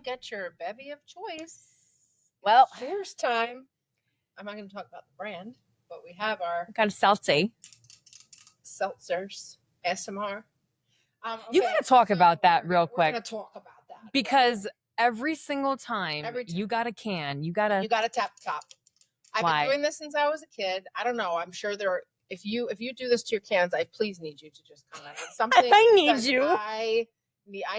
get your bevy of choice. Well, cheers time. I'm not going to talk about the brand, but we have our got a seltzer. Seltzers, SMR. Okay, you got to talk about that real quick. We're going to talk about that. Because every single time you got a can, you got to tap the top. I've Why? been doing this since I was a kid. I don't know. I'm sure there are, if you do this to your cans, I please need you to just comment on something. I need you. I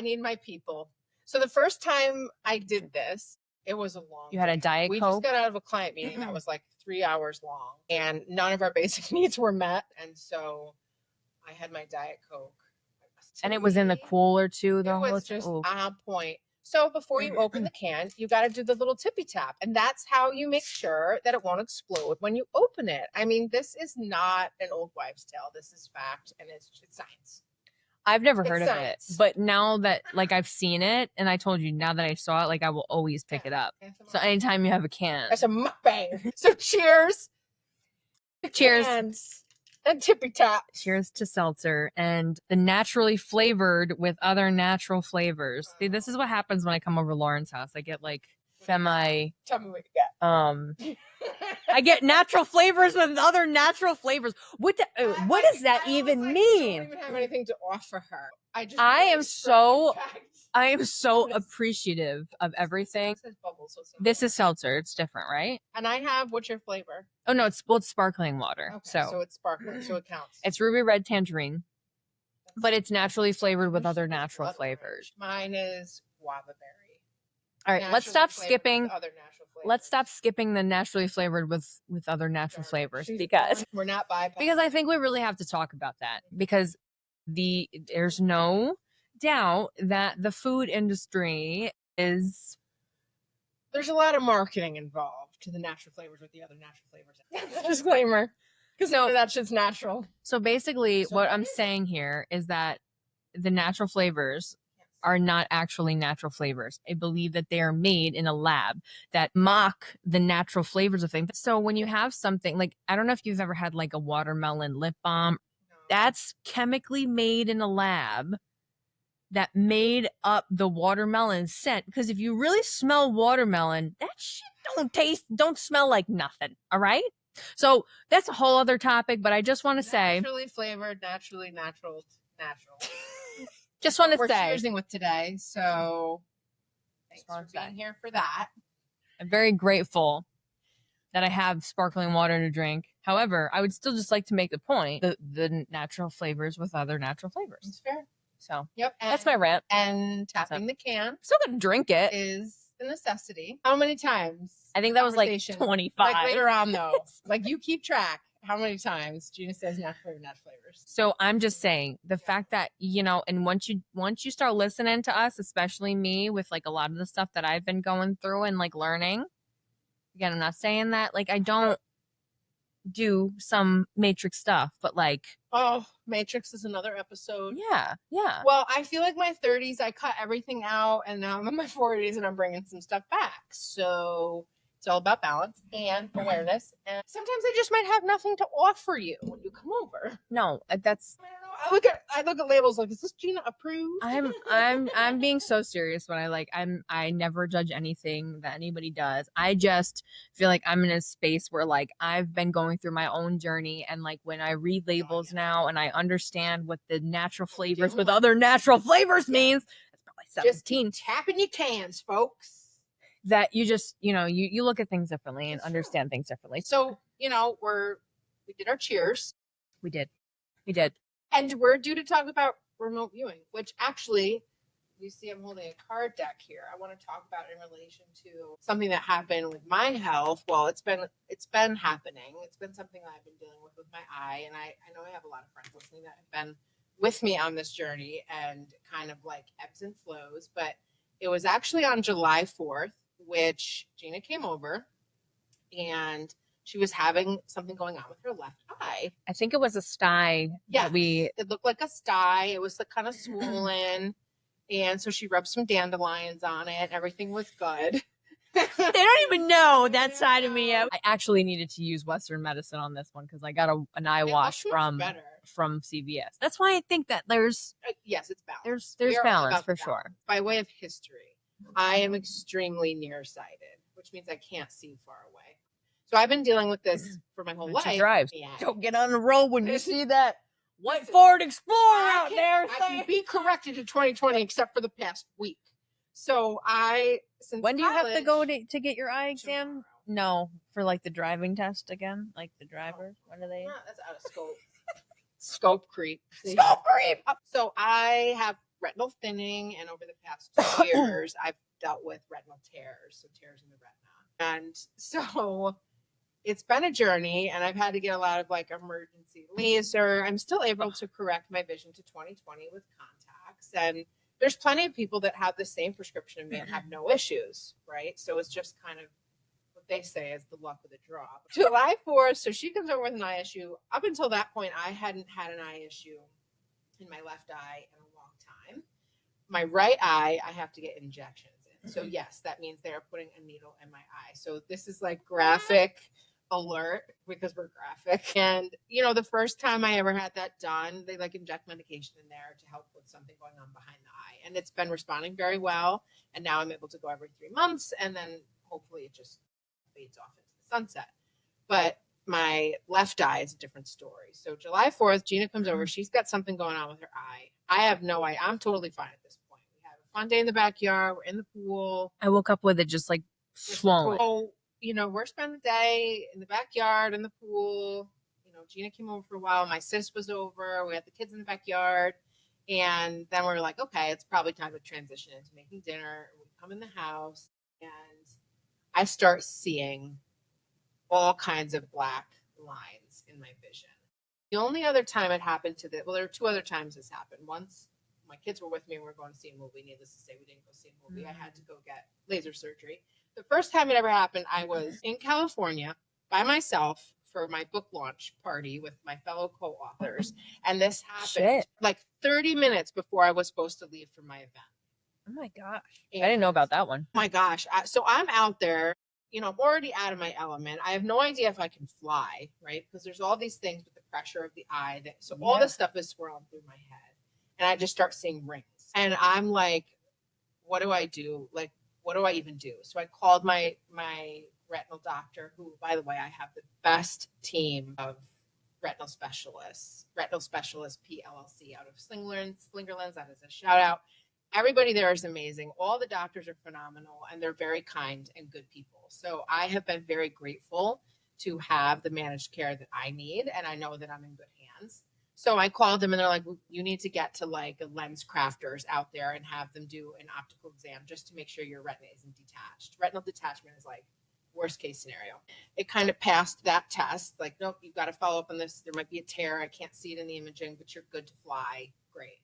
need my people. So the first time I did this, it was a long You had a Diet We Coke? just got out of a client meeting that was like 3 hours long, and none of our basic needs were met. And so I had my Diet Coke. And it was in the cooler too. It was just on point. So before you open the can, you got to do the little tippy tap. And that's how you make sure that it won't explode when you open it. I mean, this is not an old wives' tale. This is fact, and it's science. I've never heard of it. But now that, like, I've seen it, and I told you, now that I saw it, like, I will always pick it up. So anytime you have a can. That's a mukbang. So cheers. Cheers. And tippy tap. Cheers to seltzer and the naturally flavored with other natural flavors. See, this is what happens when I come over to Lauren's house. I get like Tell me what you get. I get natural flavors with other natural flavors. What does that even mean? I don't even have anything to offer her. I am so appreciative of everything. This is seltzer. It's different, right? And I have, what's your flavor? Oh no, it's sparkling water. Okay, so it's sparkling, so it counts. It's ruby red tangerine, but it's naturally flavored with other natural flavors. Mine is guava berry. All right, let's stop skipping. Let's stop skipping the naturally flavored with other natural flavors because we're not bypassing. Because I think we really have to talk about that because there's no doubt that the food industry is. There's a lot of marketing involved to the natural flavors with the other natural flavors. Disclaimer, because that shit's natural. So basically, what I'm saying here is that the natural flavors are not actually natural flavors. I believe that they are made in a lab that mock the natural flavors of things. So when you have something like, I don't know if you've ever had like a watermelon lip balm, that's chemically made in a lab that made up the watermelon scent. Because if you really smell watermelon, that shit don't smell like nothing. All right. So that's a whole other topic, but I just want to say. Naturally flavored, naturally natural. Just want to say. We're choosing with today, so thanks for being here for that. I'm very grateful that I have sparkling water to drink. However, I would still just like to make the point the natural flavors with other natural flavors. That's fair. So, yep, that's my rant. And tapping the can. I'm still going to drink it. Is a necessity. How many times? I think that was like 25. Like later on, though. Like you keep track. How many times Gina says natural flavors? So I'm just saying the fact that, and once you start listening to us, especially me with like a lot of the stuff that I've been going through and like learning, again, I'm not saying that like I don't do some Matrix stuff, but like. Oh, Matrix is another episode. Yeah. Well, I feel like my 30s, I cut everything out and now I'm in my 40s and I'm bringing some stuff back. So it's all about balance and awareness. And sometimes I just might have nothing to offer you when you come over. No, that's. I don't know. I look at labels like, is this Gina approved? I'm being so serious when I never judge anything that anybody does. I just feel like I'm in a space where like I've been going through my own journey and like when I read labels now and I understand what the natural flavors with other natural flavors means. That's probably 17. Just tapping your cans, folks. That you just, you look at things differently and understand things differently. So, we did our cheers. We did. And we're due to talk about remote viewing, which actually, you see I'm holding a card deck here. I want to talk about in relation to something that happened with my health. Well, it's been happening. It's been something that I've been dealing with my eye. And I know I have a lot of friends listening that have been with me on this journey and kind of like ebbs and flows. But it was actually on July 4th, which Gina came over and she was having something going on with her left eye. I think it was a sty. Yeah, it looked like a sty. It was kind of swollen. And so she rubbed some dandelions on it. Everything was good. They don't even know that side of me yet. I actually needed to use Western medicine on this one because I got an eye wash from CVS. That's why I think that there's yes, it's balance. There's balance for sure. By way of history, I am extremely nearsighted, which means I can't see far away. So I've been dealing with this for my whole When she life. drives. Yeah. Don't get on the road when you see that white Listen, Ford Explorer I out there. I can be corrected to 2020 except for the past week. So since When do you have to go college, to get your eye exam? tomorrow. No, for like the driving test again, like the drivers. When are they? Nah, that's out of scope. Scope creep. Scope creep. So I have retinal thinning, and over the past 2 years, I've dealt with retinal tears, so tears in the retina. And so it's been a journey, and I've had to get a lot of like emergency laser. I'm still able to correct my vision to 2020 with contacts, and there's plenty of people that have the same prescription as me and have no issues, right? So it's just kind of what they say is the luck of the draw. July 4th, so she comes over with an eye issue. Up until that point, I hadn't had an eye issue in my left eye in a long time. My right eye, I have to get injections in. So yes, that means they're putting a needle in my eye. So this is like graphic alert because we're graphic. And the first time I ever had that done, they like inject medication in there to help with something going on behind the eye. And it's been responding very well. And now I'm able to go every 3 months, and then hopefully it just fades off into the sunset. But my left eye is a different story. So July 4th, Gina comes over. She's got something going on with her eye. I have no idea. I'm totally fine at this point. We have a fun day in the backyard. We're in the pool. I woke up with it just like swollen. So, we're spending the day in the backyard, in the pool. Gina came over for a while. My sis was over. We had the kids in the backyard. And then we were like, okay, it's probably time to transition into making dinner. We come in the house, and I start seeing all kinds of black lines in my vision. The only other time it happened there were 2 other times this happened. Once my kids were with me and we were going to see a movie. Needless to say, we didn't go see a movie. I had to go get laser surgery. The first time it ever happened, I was in California by myself for my book launch party with my fellow co-authors. And this happened like 30 minutes before I was supposed to leave for my event. Oh my gosh. I didn't know about that one. Oh my gosh. So I'm out there, I'm already out of my element. I have no idea if I can fly, right? Because there's all these things with the pressure of the eye. All this stuff is swirling through my head. And I just start seeing rings. And I'm like, what do I do? Like, what do I even do? So I called my retinal doctor, who, by the way, I have the best team of retinal specialist PLLC out of Slingerlands. That is a shout out. Everybody there is amazing. All the doctors are phenomenal, and they're very kind and good people. So I have been very grateful to have the managed care that I need, and I know that I'm in good hands. So I called them, and they're like, you need to get to like a lens crafters out there and have them do an optical exam just to make sure your retina isn't detached. Retinal detachment is like worst case scenario. It kind of passed that test. Like, nope, you've got to follow up on this. There might be a tear. I can't see it in the imaging, but you're good to fly. Great.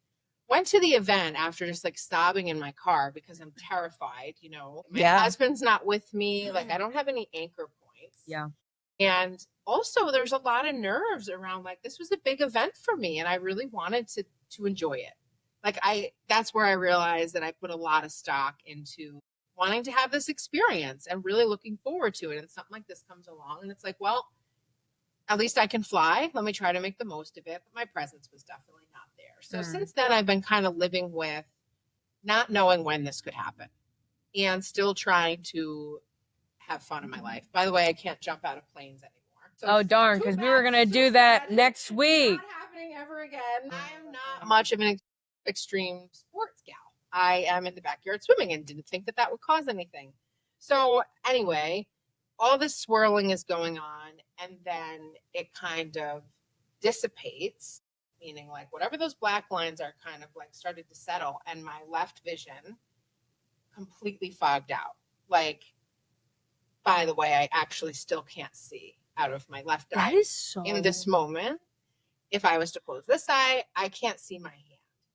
Went to the event after just like sobbing in my car because I'm terrified. My husband's not with me. Like, I don't have any anchor points. Yeah. And also there's a lot of nerves around, like, this was a big event for me and I really wanted to enjoy it. Like, that's where I realized that I put a lot of stock into wanting to have this experience and really looking forward to it. And something like this comes along and it's like, well, at least I can fly. Let me try to make the most of it. But my presence was definitely not there. So since then, I've been kind of living with not knowing when this could happen and still trying to have fun in my life. By the way, I can't jump out of planes anymore. So oh, darn, because we were going to do that next week. Not happening ever again. I am not much of an extreme sports gal. I am in the backyard swimming and didn't think that would cause anything. So anyway, all this swirling is going on, and then it kind of dissipates, meaning like whatever those black lines are kind of like started to settle, and my left vision completely fogged out. Like, by the way, I actually still can't see out of my left eye. That is so... In this moment, if I was to close this eye, I can't see my hand.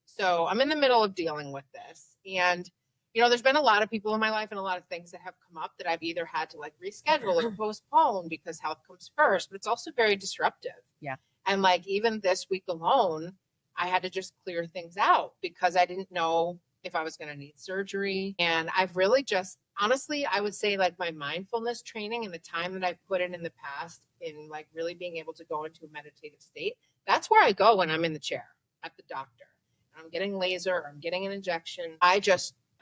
So I'm in the middle of dealing with this. And, there's been a lot of people in my life and a lot of things that have come up that I've either had to like reschedule or postpone because health comes first, but it's also very disruptive. Yeah. And like even this week alone, I had to just clear things out because I didn't know if I was going to need surgery. And I've really just, honestly, I would say like my mindfulness training and the time that I've put in the past in like really being able to go into a meditative state, that's where I go when I'm in the chair at the doctor. I'm getting laser, or I'm getting an injection. I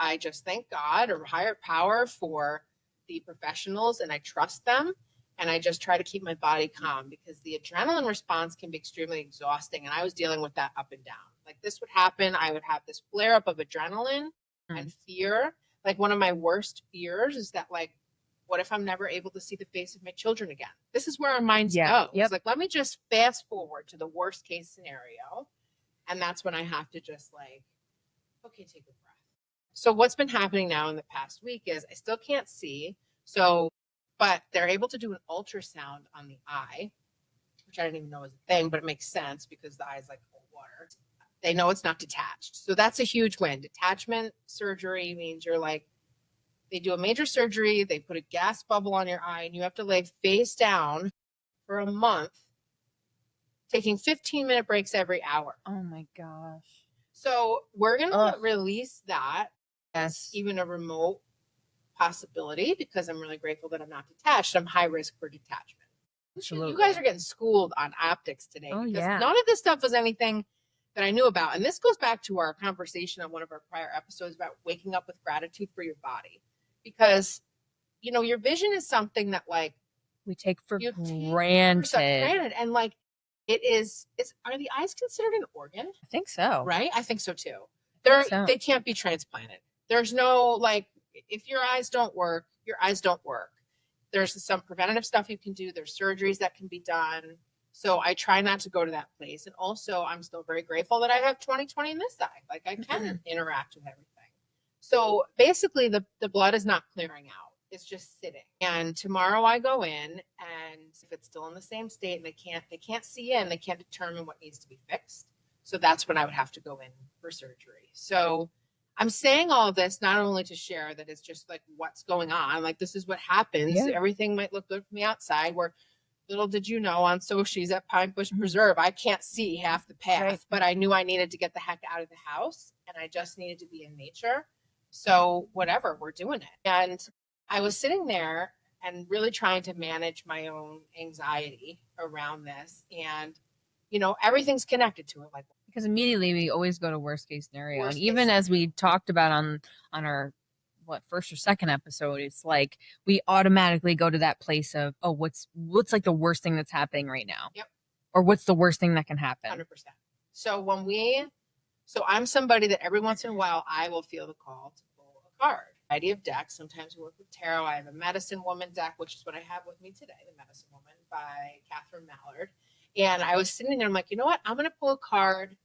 I just thank God or higher power for the professionals, and I trust them. And I just try to keep my body calm, because the adrenaline response can be extremely exhausting. And I was dealing with that up and down. Like, this would happen. I would have this flare up of adrenaline and fear. Like, one of my worst fears is that, like, what if I'm never able to see the face of my children again? This is where our minds go. Yep. It's like, let me just fast forward to the worst case scenario. And that's when I have to just, like, okay, take a breath. So what's been happening now in the past week is I still can't see. But they're able to do an ultrasound on the eye, which I didn't even know was a thing, but it makes sense because the eye is like cold water. They know it's not detached. So that's a huge win. Detachment surgery means you're like, they do a major surgery, they put a gas bubble on your eye, and you have to lay face down for a month, taking 15-minute breaks every hour. Oh my gosh. So we're going to release that Yes. even a remote possibility, because I'm really grateful that I'm not detached. I'm high risk for detachment. Absolutely. You guys are getting schooled on optics today. Oh, because yeah. none of this stuff was anything that I knew about. And this goes back to our conversation on one of our prior episodes about waking up with gratitude for your body. Because, you know, your vision is something that, like, we take for you granted. Granted. And, like, are the eyes considered an organ? I think so. Right? I think so too. They can't be transplanted. There's no, like, if your eyes don't work, your eyes don't work. There's some preventative stuff you can do. There's surgeries that can be done. So I try not to go to that place. And also, I'm still very grateful that I have 20/20 in this eye. Like, I can interact with everything. So basically, the blood is not clearing out. It's just sitting. And tomorrow I go in, and if it's still in the same state and they can't see in, they can't determine what needs to be fixed. So that's when I would have to go in for surgery. So I'm saying all of this not only to share that it's just like what's going on, like this is what happens. Yeah. Everything might look good from the outside, where little did you know, on Sochi's at Pine Bush Preserve, I can't see half the path, Right. but I knew I needed to get the heck out of the house, and I just needed to be in nature. So whatever, we're doing it. And I was sitting there and really trying to manage my own anxiety around this. And, you know, everything's connected to it. Like, because immediately we always go to worst case scenario. Worst And even case as we talked about on our first or second episode, it's like we automatically go to that place of, oh, what's like the worst thing that's happening right now? Yep. Or what's the worst thing that can happen? 100%. So I'm somebody that every once in a while I will feel the call to pull a card. Variety of decks. Sometimes we work with tarot. I have a medicine woman deck, which is what I have with me today, the medicine woman by Catherine Mallard. And I was sitting there, I'm like, you know what? I'm going to pull a card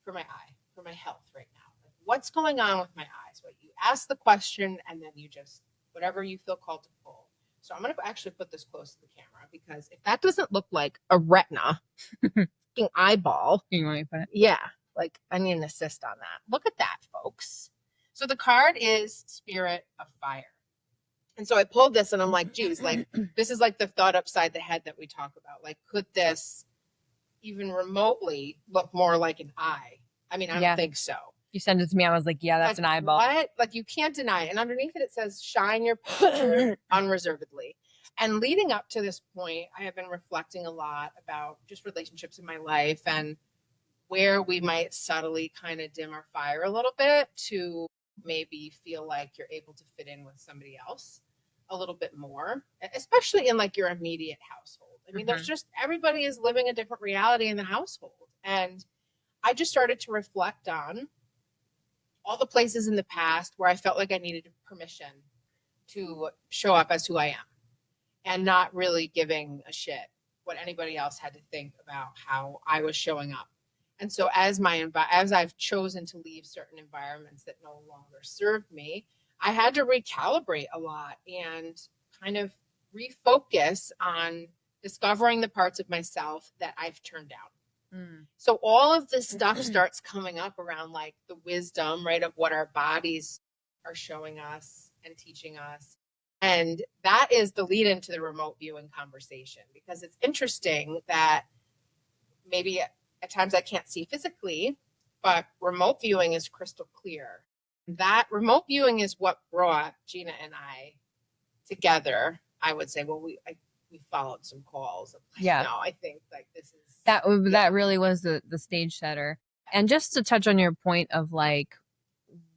for my eye, for my health right now. Like, what's going on with my eyes? What you ask the question, and then you just, whatever you feel called to pull. So I'm going to actually put this close to the camera, because if that doesn't look like a retina, fucking eyeball. You want me to put it? Yeah. Like, I need an assist on that. Look at that, folks. So the card is Spirit of Fire. And so I pulled this and I'm like, geez, like, this is like the thought upside the head that we talk about. Like, could this even remotely look more like an eye? I mean, I don't think so. You sent it to me. I was like, yeah, that's like, an eyeball. What? Like, you can't deny it. And underneath it, it says, shine your passion unreservedly. And leading up to this point, I have been reflecting a lot about just relationships in my life and where we might subtly kind of dim our fire a little bit to maybe feel like you're able to fit in with somebody else a little bit more, especially in like your immediate household. I mean, there's just, everybody is living a different reality in the household. And I just started to reflect on all the places in the past where I felt like I needed permission to show up as who I am and not really giving a shit what anybody else had to think about how I was showing up. And so as I've chosen to leave certain environments that no longer served me, I had to recalibrate a lot and kind of refocus on discovering the parts of myself that I've turned down. So all of this stuff starts coming up around like the wisdom, right, of what our bodies are showing us and teaching us. And that is the lead into the remote viewing conversation, because it's interesting that maybe at times I can't see physically, but remote viewing is crystal clear. That remote viewing is what brought Gina and I together. I would say, well, we followed some calls. Yeah. No, I think like this is that really was the stage setter. And just to touch on your point of like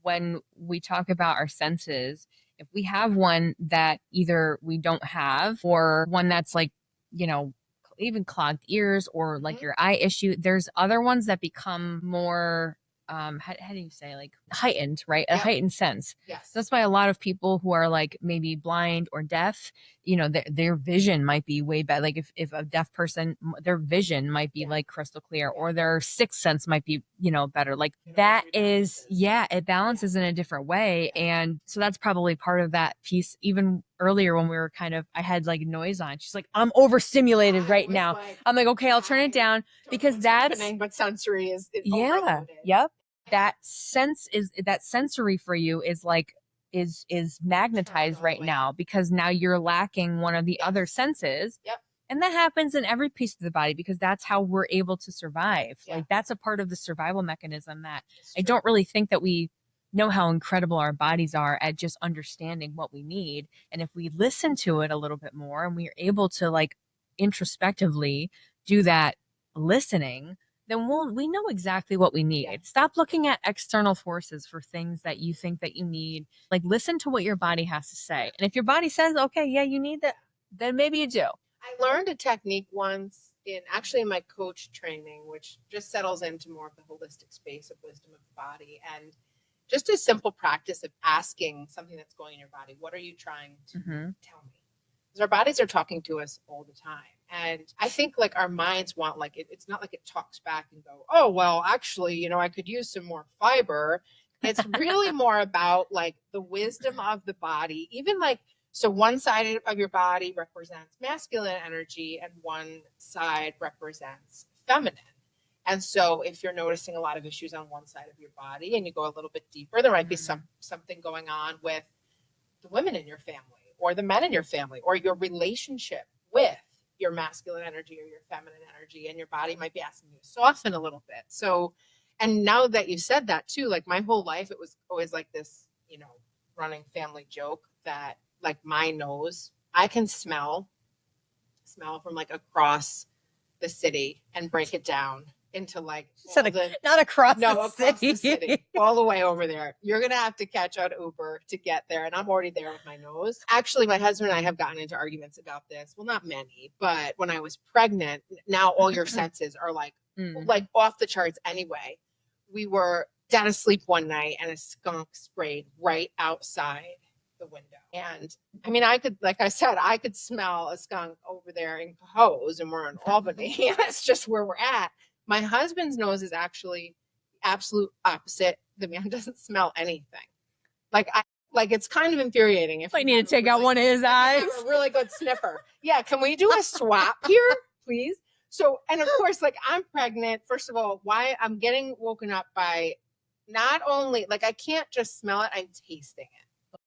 when we talk about our senses, if we have one that either we don't have or one that's like, you know, even clogged ears or like your eye issue, there's other ones that become more how do you say, like heightened, right? A heightened sense. Yes. That's why a lot of people who are like maybe blind or deaf, you know, their vision might be way better. Like if a deaf person, their vision might be like crystal clear, or their sixth sense might be, you know, better. Like that is, it balances in a different way. And so that's probably part of that piece. Even earlier when we were I had like noise on, she's like, I'm overstimulated right now. I'm like, okay, I'll turn it down, because that's but sensory is overloaded. Yep. That sensory for you is like is magnetized right now, because now you're lacking one of the other senses. Yep. And that happens in every piece of the body, because that's how we're able to survive. Like that's a part of the survival mechanism that I don't really think that we know how incredible our bodies are at just understanding what we need. And if we listen to it a little bit more and we're able to like introspectively do that listening, then we know exactly what we need. Stop looking at external forces for things that you think that you need. Like listen to what your body has to say. And if your body says, okay, yeah, you need that, then maybe you do. I learned a technique once in my coach training, which just settles into more of the holistic space of wisdom of the body, and just a simple practice of asking something that's going in your body, what are you trying to tell me? Because our bodies are talking to us all the time. And I think like our minds want like it's not like it talks back and go, oh, well, actually, you know, I could use some more fiber. It's really more about like the wisdom of the body, even like, so one side of your body represents masculine energy and one side represents feminine. And so if you're noticing a lot of issues on one side of your body and you go a little bit deeper, there might be something going on with the women in your family or the men in your family or your relationship with your masculine energy or your feminine energy, and your body might be asking you to soften a little bit. So, and now that you said that too, like my whole life, it was always like this, you know, running family joke that like my nose, I can smell from like across the city and break it down into like not across across the city, all the way over there. You're gonna have to catch an Uber to get there, and I'm already there with my nose. Actually, my husband and I have gotten into arguments about this. Well, not many, but when I was pregnant, now all your senses are like off the charts anyway. We were down asleep one night and a skunk sprayed right outside the window. And I mean, I could, like I said, I could smell a skunk over there in Cohoes, and we're in Albany. That's just where we're at. My husband's nose is actually absolute opposite. The man doesn't smell anything. Like it's kind of infuriating. If I need to take out one of his eyes. A really good sniffer. Yeah, can we do a swap here, please? So, and of course, like I'm pregnant. First of all, why I'm getting woken up by not only like I can't just smell it, I'm tasting it.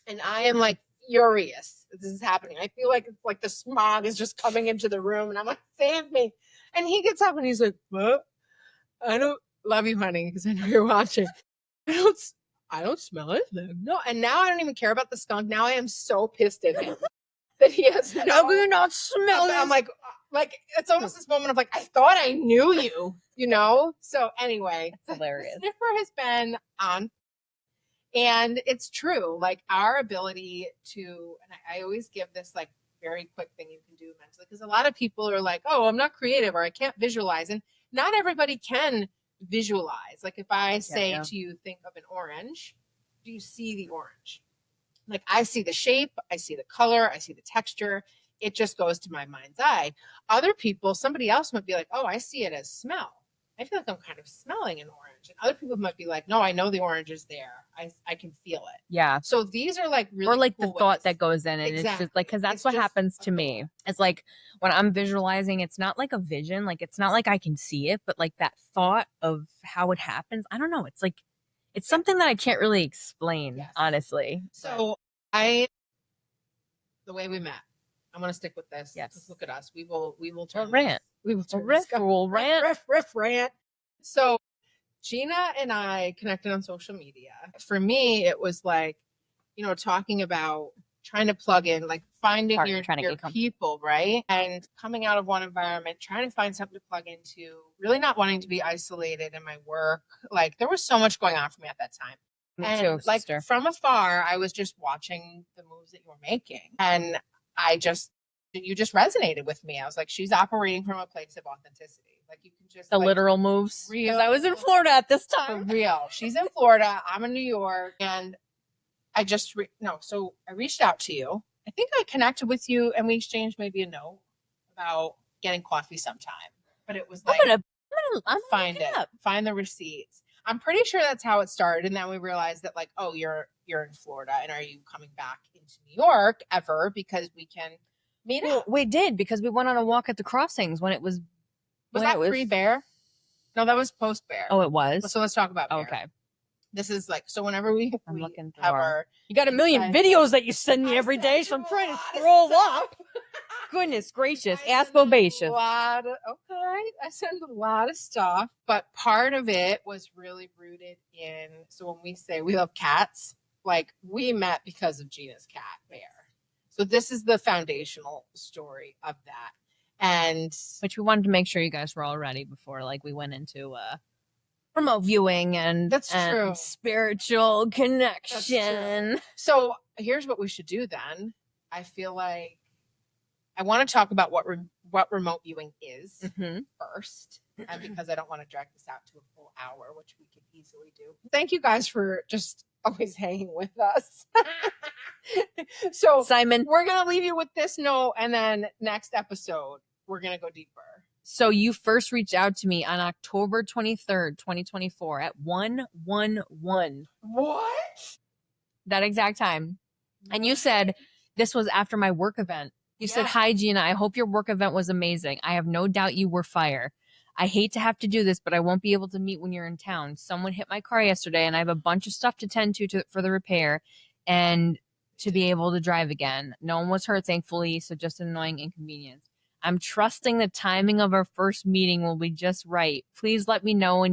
And I am like furious that this is happening. I feel like it's like the smog is just coming into the room, and I'm like, save me. And he gets up and he's like, what? I don't love you, honey, because I know you're watching. I don't smell anything. No. And now I don't even care about the skunk. Now I am so pissed at him that he has How do you not smell it? I'm like it's almost this moment of like, I thought I knew you, you know? So anyway, that's hilarious. The sniffer has been on. And it's true, like our ability to, and I always give this like very quick thing you can do mentally, because a lot of people are like, oh, I'm not creative or I can't visualize. And not everybody can visualize. Like if I say to you, think of an orange, do you see the orange? Like I see the shape, I see the color, I see the texture. It just goes to my mind's eye. Other people, somebody else might be like, oh, I see it as smell. I feel like I'm kind of smelling an orange. And other people might be like, no, I know the orange is there. I can feel it. Yeah. So these are like really, or like cool the thought ways that goes in, and it's just like, because that's what happens to me. It's like when I'm visualizing, it's not like a vision, like it's not like I can see it, but like that thought of how it happens, I don't know, it's like it's something that I can't really explain, honestly. So the way we met, I'm gonna stick with this. Yes. Just look at us. We will turn rant. We will turn rant. So Gina and I connected on social media. For me, it was like, you know, talking about trying to plug in, like finding your people, right? And coming out of one environment, trying to find something to plug into, really not wanting to be isolated in my work. Like there was so much going on for me at that time. Me and too, like sister. from afar, I was just watching the moves that you were making. And you just resonated with me. I was like, she's operating from a place of authenticity. Like you can just The like, literal moves. real. Because I was in Florida at this For time. real. She's in Florida. I'm in New York. And I just, so I reached out to you. I think I connected with you and we exchanged maybe a note about getting coffee sometime. But it was like, I'm gonna find look it, up. find the receipts. I'm pretty sure that's how it started. And then we realized that like, oh, you're in Florida, and are you coming back into New York ever? Because we can meet up. We did, because we went on a walk at the crossings when it was. Was that pre-bear? No, that was post-bear. Oh, it was. So let's talk about bear. Okay. This is like, so whenever we looking through have our. You got a million inside- videos that you send me every day, so I'm trying to scroll up. Goodness gracious, ascobaceous. I send a lot of stuff, but part of it was really rooted in. So when we say we love cats, like we met because of Gina's cat, Bear. So this is the foundational story of that, and Which we wanted to make sure you guys were all ready before, like we went into remote viewing and That's true. Spiritual connection. So here's what we should do then. I feel like I want to talk about what remote viewing is first, and because I don't want to drag this out to a full hour, which we could easily do. Thank you guys for just always hanging with us. So Simon, we're going to leave you with this note, and then next episode, we're going to go deeper. So you first reached out to me on October 23rd, 2024 at 1:11. What? That exact time. And you said this was after my work event. You said, "Hi, Gina. I hope your work event was amazing. I have no doubt you were fire. I hate to have to do this, but I won't be able to meet when you're in town. Someone hit my car yesterday, and I have a bunch of stuff to tend to for the repair and to be able to drive again. No one was hurt, thankfully, so just an annoying inconvenience. I'm trusting the timing of our first meeting will be just right. Please let me know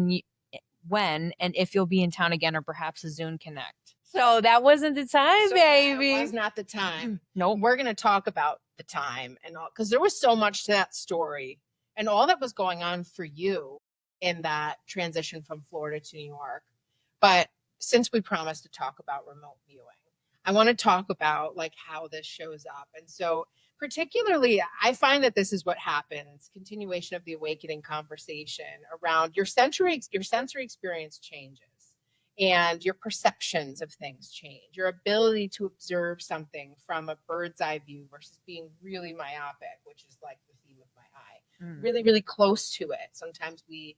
when and if you'll be in town again, or perhaps a Zoom connect." So that wasn't the time, baby. That was not the time. Nope. We're going to talk about the time and all, because there was so much to that story and all that was going on for you in that transition from Florida to New York. But since we promised to talk about remote viewing, I want to talk about like how this shows up. And so particularly, I find that this is what happens, continuation of the awakening conversation around your sensory experience changes. And your perceptions of things change. Your ability to observe something from a bird's eye view versus being really myopic, which is like the theme of my eye, really, really close to it. Sometimes we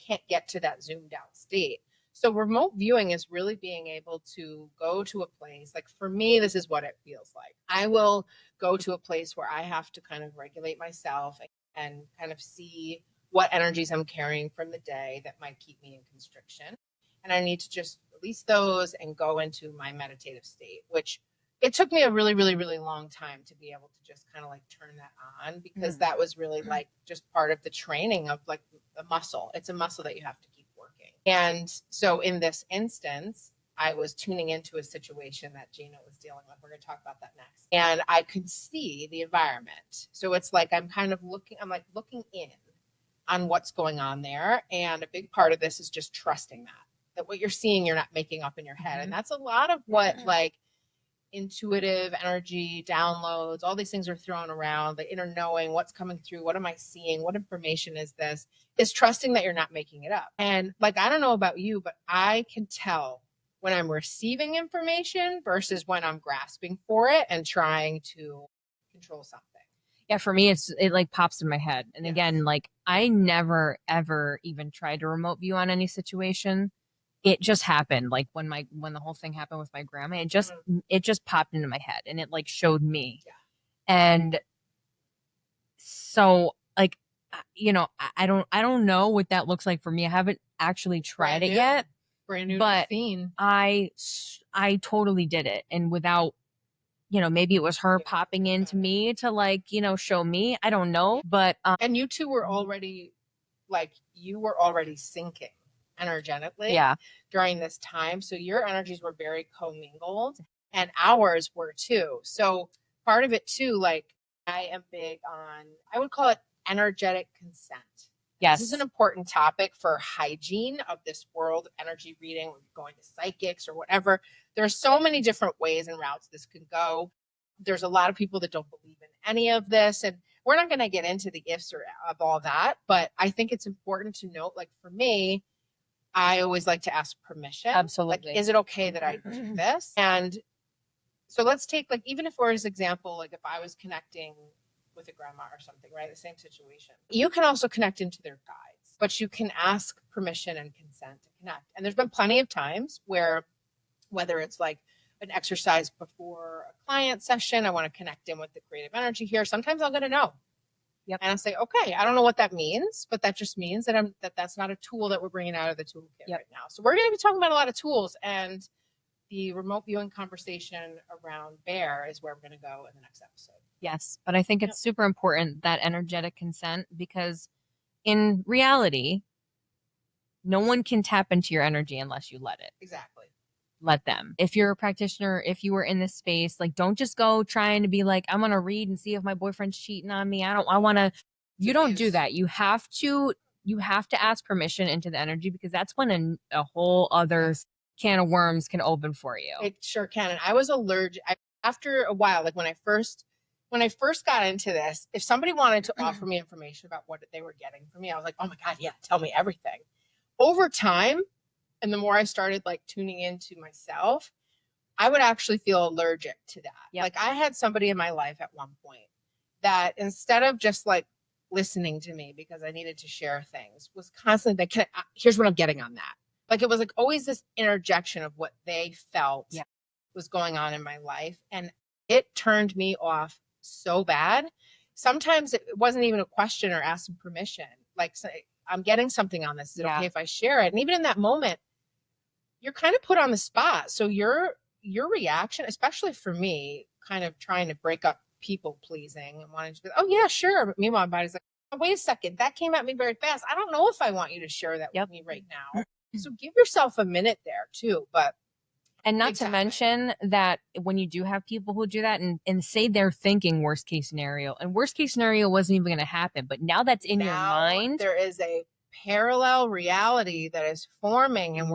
can't get to that zoomed out state. So remote viewing is really being able to go to a place. Like for me, this is what it feels like. I will go to a place where I have to kind of regulate myself and kind of see what energies I'm carrying from the day that might keep me in constriction. And I need to just release those and go into my meditative state, which it took me a really, really, really long time to be able to just kind of like turn that on, because that was really like just part of the training of like the muscle. It's a muscle that you have to keep working. And so in this instance, I was tuning into a situation that Gina was dealing with. We're going to talk about that next. And I could see the environment. So it's like I'm looking in on what's going on there. And a big part of this is just trusting that what you're seeing, you're not making up in your head. And that's a lot of what like intuitive energy, downloads, all these things are thrown around, the inner knowing, what's coming through, what am I seeing, what information is this, is trusting that you're not making it up. And like, I don't know about you, but I can tell when I'm receiving information versus when I'm grasping for it and trying to control something. Yeah, for me, it like pops in my head. And again, like I never, ever even tried to remote view on any situation. It just happened. Like when the whole thing happened with my grandma, it just popped into my head and it like showed me. Yeah. And so like, I don't know what that looks like for me. I haven't actually tried it yet. Brand new but scene. I totally did it. And without, maybe it was her popping into me to like, show me, I don't know. But, and you two were already syncing energetically during this time. So your energies were very commingled and ours were too. So part of it too, like I am big on, I would call it energetic consent. Yes. This is an important topic for hygiene of this world, energy reading, or going to psychics or whatever. There's so many different ways and routes this can go. There's a lot of people that don't believe in any of this. And we're not going to get into the ifs or of all that. But I think it's important to note, like for me, I always like to ask permission. Absolutely. Like, is it okay that I do this? And so let's take, like, even if for his example, like if I was connecting with a grandma or something, right? The same situation. You can also connect into their guides, but you can ask permission and consent to connect. And there's been plenty of times where, whether it's like an exercise before a client session, I want to connect in with the creative energy here. Sometimes I'll get a no. Yep. And I'll say, okay, I don't know what that means, but that just means that that's not a tool that we're bringing out of the toolkit right now. So we're going to be talking about a lot of tools, and the remote viewing conversation around bear is where we're going to go in the next episode. Yes, but I think it's super important, that energetic consent, because in reality, no one can tap into your energy unless you let it. Exactly. Let them. If you're a practitioner, if you were in this space, like, don't just go trying to be like, I'm going to read and see if my boyfriend's cheating on me. You don't do that. You have to ask permission into the energy, because that's when a whole other can of worms can open for you. It sure can. And I was allergic after a while, like when I first got into this, if somebody wanted to offer me information about what they were getting from me, I was like, oh my God, yeah, tell me everything. Over time, and the more I started like tuning into myself, I would actually feel allergic to that. Yep. Like I had somebody in my life at one point that, instead of just like listening to me because I needed to share things, was constantly like, here's what I'm getting on that. Like it was like always this interjection of what they felt was going on in my life. And it turned me off so bad. Sometimes it wasn't even a question or asking permission. Like, say, I'm getting something on this. Is it okay if I share it? And even in that moment, you're kind of put on the spot. So your reaction, especially for me, kind of trying to break up people pleasing and wanting to be, oh yeah, sure. But meanwhile, my body's like, oh, wait a second, that came at me very fast. I don't know if I want you to share that with me right now. So give yourself a minute there too. And not to mention that when you do have people who do that and say they're thinking worst case scenario, and worst case scenario wasn't even going to happen, but now that's in your mind. There is a parallel reality that is forming, and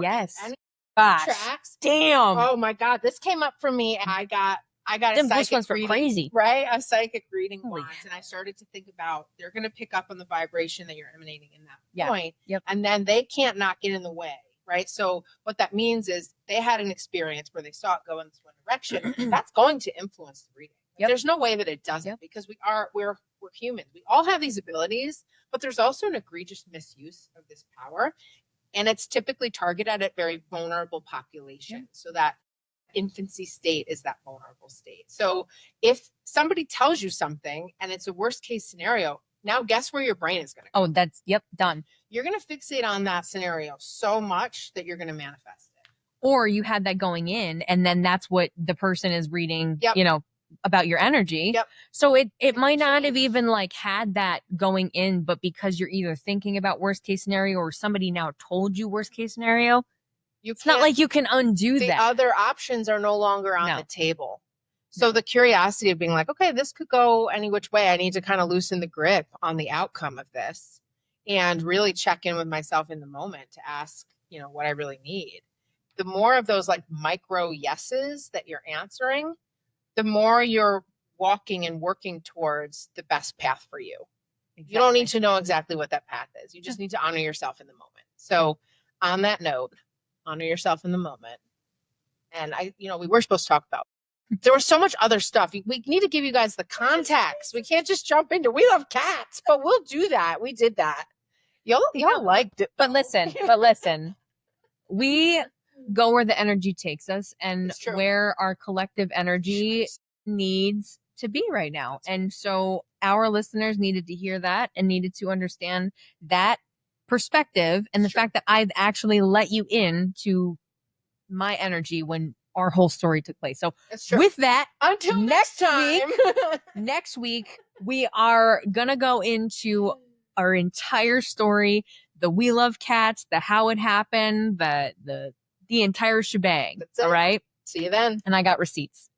tracks. Damn. Oh my God, this came up for me. I got a psychic reading, crazy, right? A psychic reading once, and I started to think about, they're going to pick up on the vibration that you're emanating in that point, and then they can't not get in the way. Right. So what that means is they had an experience where they saw it go in this one direction. That's going to influence the reading. There's no way that it doesn't, because we're humans. We all have these abilities, but there's also an egregious misuse of this power. And it's typically targeted at very vulnerable populations. So that infancy state is that vulnerable state. So if somebody tells you something and it's a worst case scenario, now guess where your brain is going to go? Oh, that's done. You're going to fixate on that scenario so much that you're going to manifest it. Or you had that going in, and then that's what the person is reading, about your energy. So it might not have even like had that going in, but because you're either thinking about worst case scenario or somebody now told you worst case scenario, it's not like you can undo that. The other options are no longer on the table. So the curiosity of being like, okay, this could go any which way. I need to kind of loosen the grip on the outcome of this and really check in with myself in the moment to ask, what I really need. The more of those like micro yeses that you're answering, the more you're walking and working towards the best path for you. Exactly. You don't need to know exactly what that path is. You just need to honor yourself in the moment. So on that note, honor yourself in the moment. And we were supposed to talk about, there was so much other stuff. We need to give you guys the context. We can't just jump into, we love cats, but we'll do that. We did that. Y'all liked it. But listen, we go where the energy takes us and where our collective energy needs to be right now. And so our listeners needed to hear that and needed to understand that perspective and the fact that I've actually let you into my energy when our whole story took place. So with that, until next time, next week, we are going to go into our entire story, the We Love Cats, the how it happened, the entire shebang. All right. See you then. And I got receipts.